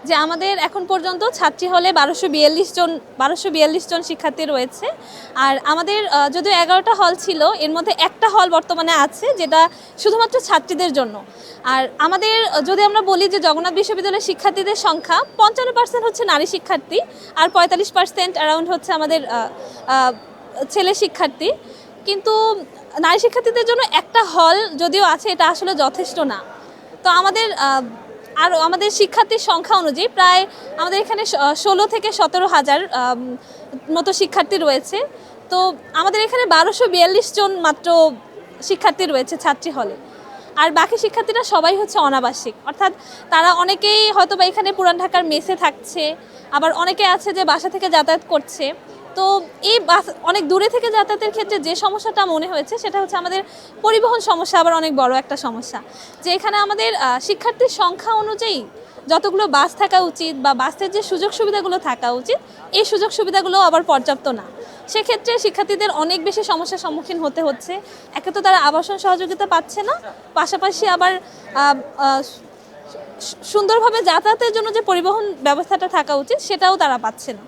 যে আমাদের এখন পর্যন্ত ছাত্রী হলে ১২৪২ জন শিক্ষার্থী রয়েছে। আর আমাদের যদিও ১১টা হল ছিল, এর মধ্যে একটা হল বর্তমানে আছে যেটা শুধুমাত্র ছাত্রীদের জন্য। আর আমাদের যদি আমরা বলি যে জগন্নাথ বিশ্ববিদ্যালয়ের শিক্ষার্থীদের সংখ্যা ৫৫% হচ্ছে নারী শিক্ষার্থী, আর ৪৫% অ্যারাউন্ড হচ্ছে আমাদের ছেলে শিক্ষার্থী। কিন্তু নারী শিক্ষার্থীদের জন্য একটা হল যদিও আছে, এটা আসলে যথেষ্ট না। তো আর আমাদের শিক্ষার্থীর সংখ্যা অনুযায়ী প্রায় আমাদের এখানে ১৬ থেকে ১৭ হাজার মতো শিক্ষার্থী রয়েছে। তো আমাদের এখানে ১২৪২ জন মাত্র শিক্ষার্থী রয়েছে ছাত্রী হলে। আর বাকি শিক্ষার্থীরা সবাই হচ্ছে অনাবাসিক, অর্থাৎ তারা অনেকেই হয়তো বা এখানে পুরান ঢাকার মেসে থাকছে, আবার অনেকে আছে যে বাসা থেকে যাতায়াত করছে। তো এই অনেক দূরে থেকে যাতায়াতের ক্ষেত্রে যে সমস্যাটা মনে হয়েছে সেটা হচ্ছে আমাদের পরিবহন সমস্যা আবার অনেক বড় একটা সমস্যা। যে এখানে আমাদের শিক্ষার্থীর সংখ্যা অনুযায়ী যতগুলো বাস থাকা উচিত বা বাসের যে সুযোগ সুবিধাগুলো থাকা উচিত, এই সুযোগ সুবিধাগুলো আবার পর্যাপ্ত না। সেক্ষেত্রে শিক্ষার্থীদের অনেক বেশি সমস্যার সম্মুখীন হতে হচ্ছে। একে তো তারা আবাসন সহযোগিতা পাচ্ছে না, পাশাপাশি আবার সুন্দরভাবে যাতায়াতের জন্য যে পরিবহন ব্যবস্থাটা থাকা উচিত সেটাও তারা পাচ্ছে না।